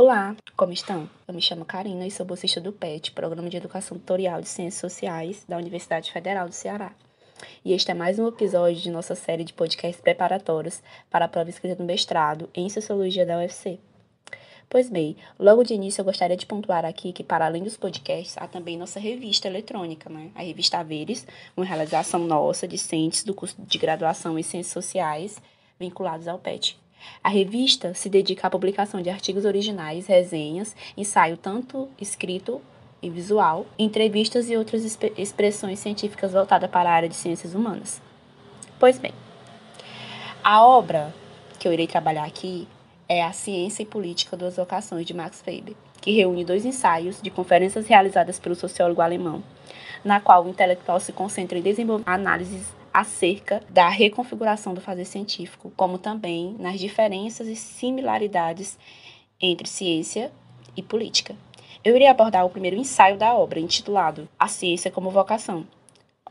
Olá, como estão? Eu me chamo Karina e sou bolsista do PET, Programa de Educação Tutorial de Ciências Sociais da Universidade Federal do Ceará. E este é mais um episódio de nossa série de podcasts preparatórios para a prova escrita do mestrado em Sociologia da UFC. Pois bem, logo de início eu gostaria de pontuar aqui que, para além dos podcasts, há também nossa revista eletrônica, a revista Haveres, uma realização nossa, discentes do curso de graduação em Ciências Sociais, vinculados ao PET. A revista se dedica à publicação de artigos originais, resenhas, ensaio tanto escrito e visual, entrevistas e outras expressões científicas voltadas para a área de ciências humanas. Pois bem, a obra que eu irei trabalhar aqui é A Ciência e Política das Vocações, de Max Weber, que reúne 2 ensaios de conferências realizadas pelo sociólogo alemão, na qual o intelectual se concentra em desenvolver análises acerca da reconfiguração do fazer científico, como também nas diferenças e similaridades entre ciência e política. Eu irei abordar o primeiro ensaio da obra, intitulado A Ciência como Vocação,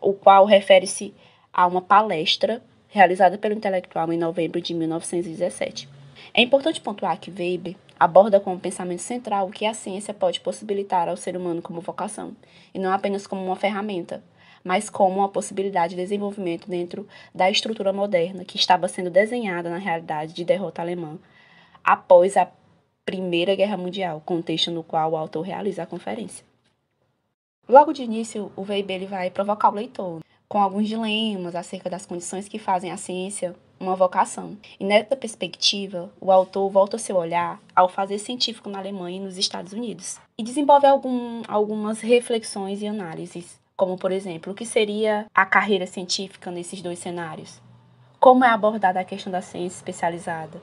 o qual refere-se a uma palestra realizada pelo intelectual em novembro de 1917. É importante pontuar que Weber aborda como pensamento central o que a ciência pode possibilitar ao ser humano como vocação, e não apenas como uma ferramenta, mas como uma possibilidade de desenvolvimento dentro da estrutura moderna que estava sendo desenhada na realidade de derrota alemã após a Primeira Guerra Mundial, contexto no qual o autor realiza a conferência. Logo de início, o Weber vai provocar o leitor com alguns dilemas acerca das condições que fazem a ciência uma vocação. E nessa perspectiva, o autor volta seu olhar ao fazer científico na Alemanha e nos Estados Unidos e desenvolve algumas reflexões e análises, como, por exemplo, o que seria a carreira científica nesses 2 cenários? Como é abordada a questão da ciência especializada?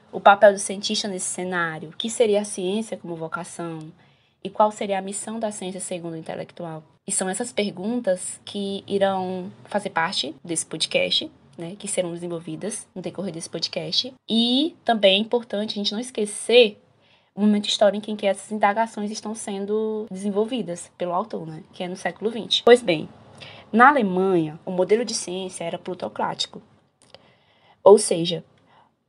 O papel do cientista nesse cenário? O que seria a ciência como vocação? E qual seria a missão da ciência segundo o intelectual? E são essas perguntas que irão fazer parte desse podcast, que serão desenvolvidas no decorrer desse podcast. E também é importante a gente não esquecer o momento histórico em que essas indagações estão sendo desenvolvidas pelo autor, que é no século XX. Pois bem, na Alemanha, o modelo de ciência era plutocrático. Ou seja,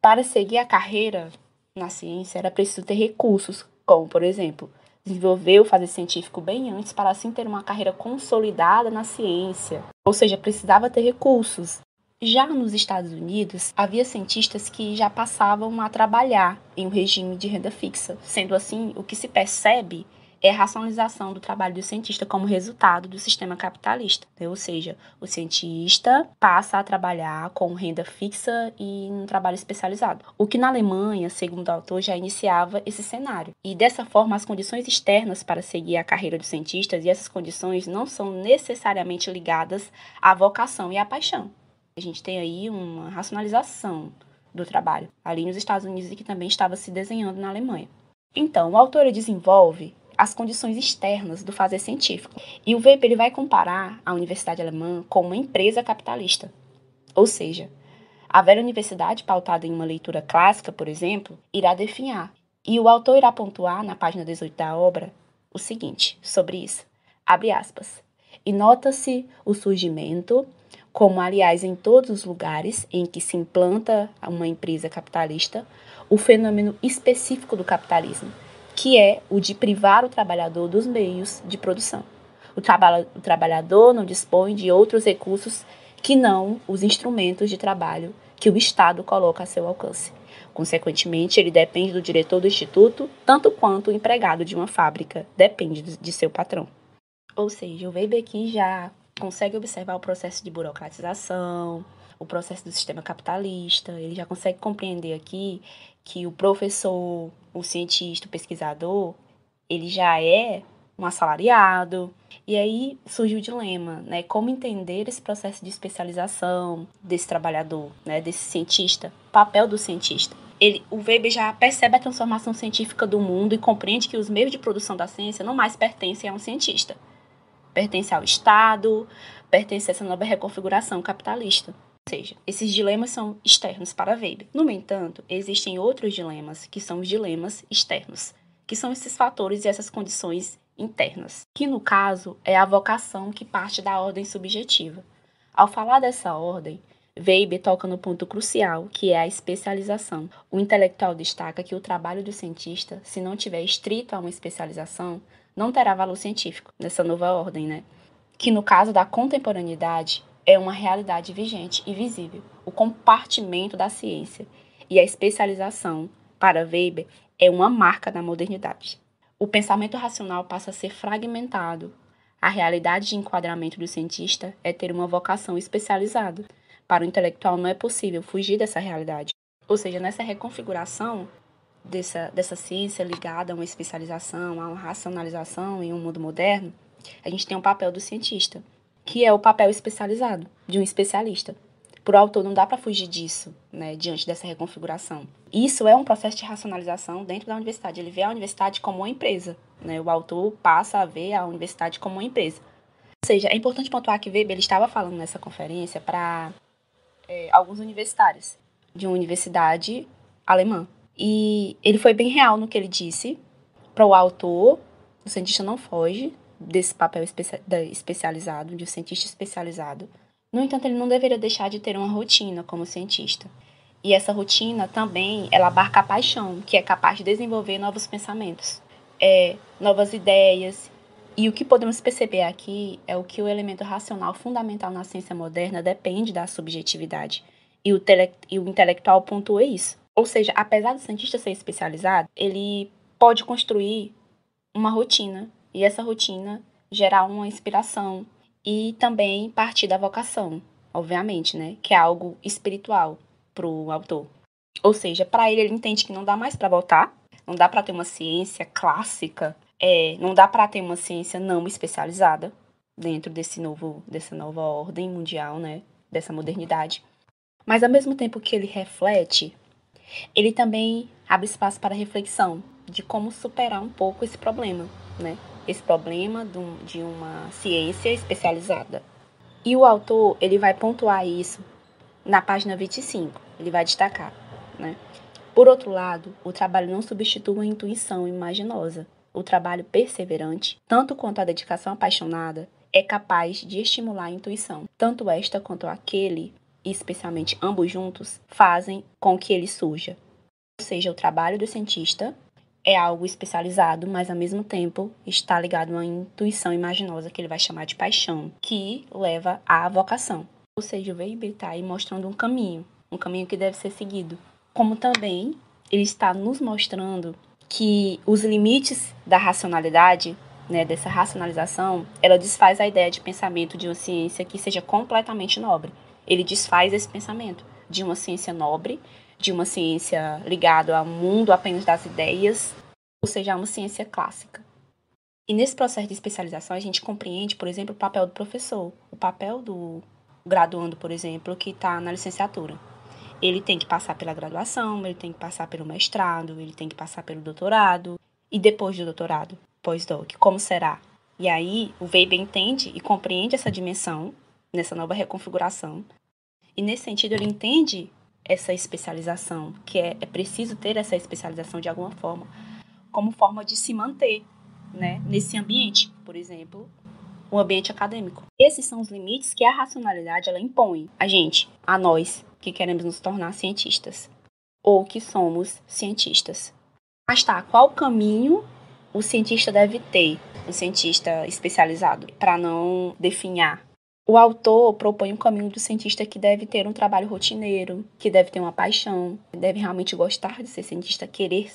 para seguir a carreira na ciência era preciso ter recursos, como, por exemplo, desenvolver o fazer científico bem antes para assim ter uma carreira consolidada na ciência. Ou seja, precisava ter recursos. Já nos Estados Unidos, havia cientistas que já passavam a trabalhar em um regime de renda fixa. Sendo assim, o que se percebe é a racionalização do trabalho do cientista como resultado do sistema capitalista. Ou seja, o cientista passa a trabalhar com renda fixa e um trabalho especializado. O que na Alemanha, segundo o autor, já iniciava esse cenário. E dessa forma, as condições externas para seguir a carreira dos cientistas, e essas condições não são necessariamente ligadas à vocação e à paixão. A gente tem aí uma racionalização do trabalho ali nos Estados Unidos e que também estava se desenhando na Alemanha. Então, o autor desenvolve as condições externas do fazer científico. E o Weber vai comparar a Universidade Alemã com uma empresa capitalista. Ou seja, a velha universidade, pautada em uma leitura clássica, por exemplo, irá definhar. E o autor irá pontuar, na página 18 da obra, o seguinte sobre isso. Abre aspas. E nota-se o surgimento, como aliás em todos os lugares em que se implanta uma empresa capitalista, o fenômeno específico do capitalismo, que é o de privar o trabalhador dos meios de produção. O trabalhador não dispõe de outros recursos que não os instrumentos de trabalho que o Estado coloca a seu alcance. Consequentemente, ele depende do diretor do instituto, tanto quanto o empregado de uma fábrica depende de seu patrão. Ou seja, o Weber aqui já consegue observar o processo de burocratização, o processo do sistema capitalista, ele já consegue compreender aqui que o professor, o cientista, o pesquisador, ele já é um assalariado. E aí surge o dilema, como entender esse processo de especialização desse trabalhador, desse cientista, o papel do cientista. O Weber já percebe a transformação científica do mundo e compreende que os meios de produção da ciência não mais pertencem a um cientista. Pertence ao Estado, pertence a essa nova reconfiguração capitalista. Ou seja, esses dilemas são externos para Weber. No entanto, existem outros dilemas, que são os dilemas externos, que são esses fatores e essas condições internas, que no caso é a vocação que parte da ordem subjetiva. Ao falar dessa ordem, Weber toca no ponto crucial, que é a especialização. O intelectual destaca que o trabalho do cientista, se não tiver estrito a uma especialização, não terá valor científico nessa nova ordem, né? Que no caso da contemporaneidade é uma realidade vigente e visível, o compartimento da ciência. E a especialização, para Weber, é uma marca da modernidade. O pensamento racional passa a ser fragmentado. A realidade de enquadramento do cientista é ter uma vocação especializada. Para o intelectual não é possível fugir dessa realidade. Ou seja, nessa reconfiguração dessa ciência ligada a uma especialização, a uma racionalização em um mundo moderno, a gente tem o papel do cientista, que é o papel especializado, de um especialista. Para o autor não dá para fugir disso, né, diante dessa reconfiguração. Isso é um processo de racionalização dentro da universidade. Ele vê a universidade como uma empresa, né? O autor passa a ver a universidade como uma empresa. Ou seja, é importante pontuar que Weber ele estava falando nessa conferência para alguns universitários de uma universidade alemã. E ele foi bem real no que ele disse. Para o autor, o cientista não foge desse papel especializado, de um cientista especializado. No entanto, ele não deveria deixar de ter uma rotina como cientista. E essa rotina também, ela abarca a paixão, que é capaz de desenvolver novos pensamentos, novas ideias. E o que podemos perceber aqui é o que o elemento racional fundamental na ciência moderna depende da subjetividade. E o intelectual pontua isso. Ou seja, apesar do cientista ser especializado, ele pode construir uma rotina. E essa rotina gerar uma inspiração. E também partir da vocação, obviamente, né? Que é algo espiritual para o autor. Ou seja, para ele entende que não dá mais para voltar, não dá para ter uma ciência clássica, não dá para ter uma ciência não especializada dentro dessa nova ordem mundial, né? Dessa modernidade. Mas ao mesmo tempo que ele reflete, ele também abre espaço para reflexão de como superar um pouco esse problema, né? Esse problema de uma ciência especializada. E o autor, ele vai pontuar isso na página 25, ele vai destacar, né? Por outro lado, o trabalho não substitui a intuição imaginosa. O trabalho perseverante, tanto quanto a dedicação apaixonada, é capaz de estimular a intuição. Tanto esta quanto aquele, e especialmente ambos juntos, fazem com que ele surja. Ou seja, o trabalho do cientista é algo especializado, mas ao mesmo tempo está ligado a uma intuição imaginosa que ele vai chamar de paixão, que leva à vocação. Ou seja, o Weber está aí mostrando um caminho que deve ser seguido. Como também ele está nos mostrando que os limites da racionalidade, né, dessa racionalização, ela desfaz a ideia de pensamento de uma ciência que seja completamente nobre. Ele desfaz esse pensamento de uma ciência nobre, de uma ciência ligada ao mundo apenas das ideias, ou seja, uma ciência clássica. E nesse processo de especialização, a gente compreende, por exemplo, o papel do professor, o papel do graduando, por exemplo, que está na licenciatura. Ele tem que passar pela graduação, ele tem que passar pelo mestrado, ele tem que passar pelo doutorado, e depois do doutorado, pós-doc, como será? E aí, o Weber entende e compreende essa dimensão, nessa nova reconfiguração, e nesse sentido ele entende essa especialização, que é preciso ter essa especialização de alguma forma, como forma de se manter, né, nesse ambiente, por exemplo, o ambiente acadêmico. Esses são os limites que a racionalidade ela impõe a nós, que queremos nos tornar cientistas, ou que somos cientistas. Mas tá, qual caminho o cientista deve ter, o cientista especializado, para não definhar? O autor propõe um caminho do cientista que deve ter um trabalho rotineiro, que deve ter uma paixão, deve realmente gostar de ser cientista, querer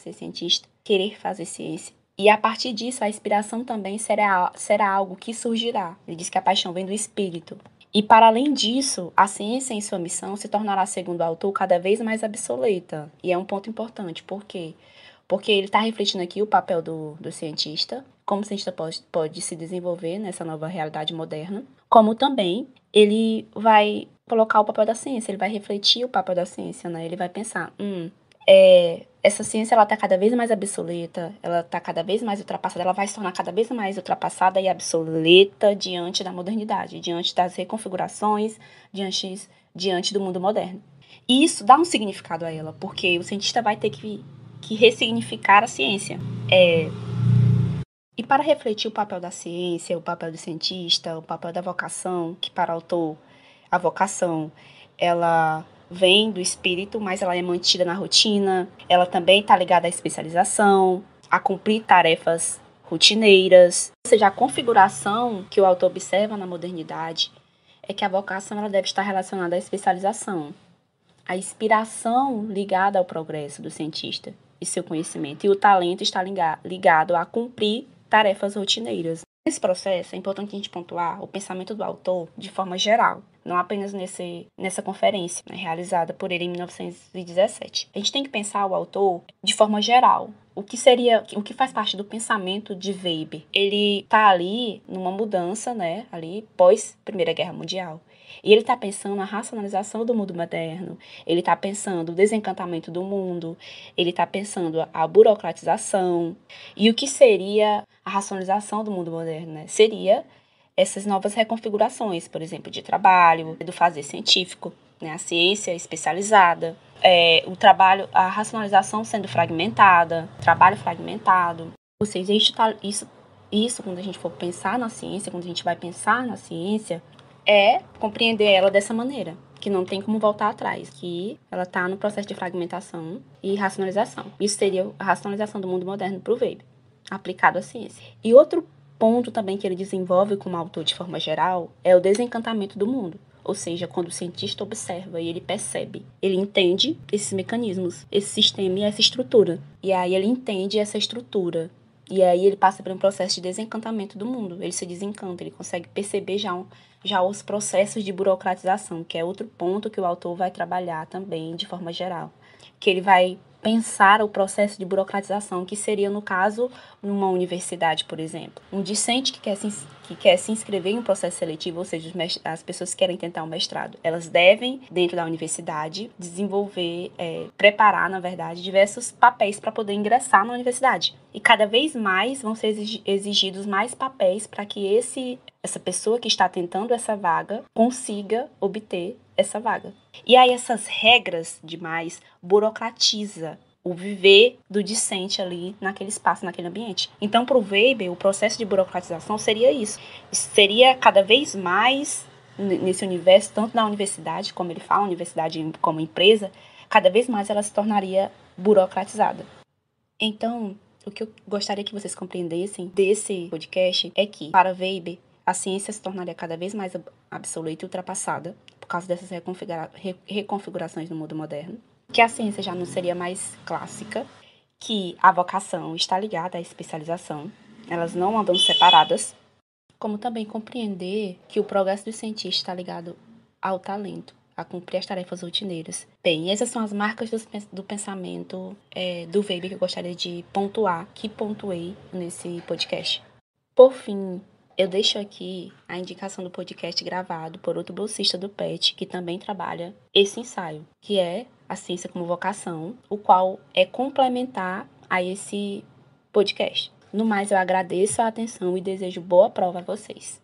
fazer ciência. E a partir disso, a inspiração também será algo que surgirá. Ele diz que a paixão vem do espírito. E para além disso, a ciência em sua missão se tornará, segundo o autor, cada vez mais obsoleta. E é um ponto importante. Por quê? Porque ele está refletindo aqui o papel do cientista, como o cientista pode se desenvolver nessa nova realidade moderna, como também ele vai colocar o papel da ciência, ele vai refletir o papel da ciência, né? Ele vai pensar, essa ciência ela está cada vez mais obsoleta, ela está cada vez mais ultrapassada, ela vai se tornar cada vez mais ultrapassada e obsoleta diante da modernidade, diante das reconfigurações, diante do mundo moderno. E isso dá um significado a ela, porque o cientista vai ter que ressignificar a ciência. E para refletir o papel da ciência, o papel do cientista, o papel da vocação, que para o autor a vocação ela vem do espírito, mas ela é mantida na rotina. Ela também está ligada à especialização, a cumprir tarefas rotineiras. Ou seja, a configuração que o autor observa na modernidade é que a vocação ela deve estar relacionada à especialização, a inspiração ligada ao progresso do cientista e seu conhecimento, e o talento está ligado a cumprir tarefas rotineiras. Nesse processo, é importante a gente pontuar o pensamento do autor de forma geral, não apenas nessa conferência, né, realizada por ele em 1917. A gente tem que pensar o autor de forma geral. O que faz parte do pensamento de Weber? Ele está ali numa mudança, né, ali pós Primeira Guerra Mundial. E ele está pensando na racionalização do mundo moderno, ele está pensando o desencantamento do mundo, ele está pensando a burocratização. E o que seria a racionalização do mundo moderno, né? Seria essas novas reconfigurações, por exemplo, de trabalho, do fazer científico, né? A ciência especializada, o trabalho, a racionalização sendo fragmentada, trabalho fragmentado. Ou seja, isso quando a gente for pensar na ciência, quando a gente vai pensar na ciência, é compreender ela dessa maneira, que não tem como voltar atrás, que ela está no processo de fragmentação e racionalização. Isso seria a racionalização do mundo moderno para o Weber, aplicado à ciência. E outro ponto também que ele desenvolve como autor de forma geral é o desencantamento do mundo. Ou seja, quando o cientista observa e ele percebe, ele entende esses mecanismos, esse sistema e essa estrutura. E aí ele entende essa estrutura. E aí ele passa por um processo de desencantamento do mundo. Ele se desencanta, ele consegue perceber já os processos de burocratização, que é outro ponto que o autor vai trabalhar também de forma geral. Que ele vai pensar o processo de burocratização, que seria, no caso, numa universidade, por exemplo. Um discente que quer se inscrever em um processo seletivo, ou seja, as pessoas que querem tentar um mestrado, elas devem, dentro da universidade, desenvolver, preparar, na verdade, diversos papéis para poder ingressar na universidade. E cada vez mais vão ser exigidos mais papéis para que essa pessoa que está tentando essa vaga consiga obter essa vaga. E aí essas regras demais burocratiza o viver do discente ali naquele espaço, naquele ambiente. Então, para o Weber, o processo de burocratização seria isso. Seria cada vez mais nesse universo, tanto na universidade, como ele fala, universidade como empresa, cada vez mais ela se tornaria burocratizada. Então, o que eu gostaria que vocês compreendessem desse podcast é que, para Weber, a ciência se tornaria cada vez mais absoluta e ultrapassada por causa dessas reconfigurações no mundo moderno, que a ciência já não seria mais clássica, que a vocação está ligada à especialização, elas não andam separadas, como também compreender que o progresso do cientista está ligado ao talento, a cumprir as tarefas rotineiras. Bem, essas são as marcas do pensamento do Weber que eu gostaria de pontuar, que pontuei nesse podcast. Por fim, eu deixo aqui a indicação do podcast gravado por outro bolsista do PET, que também trabalha esse ensaio, que é A Ciência como Vocação, o qual é complementar a esse podcast. No mais, eu agradeço a atenção e desejo boa prova a vocês.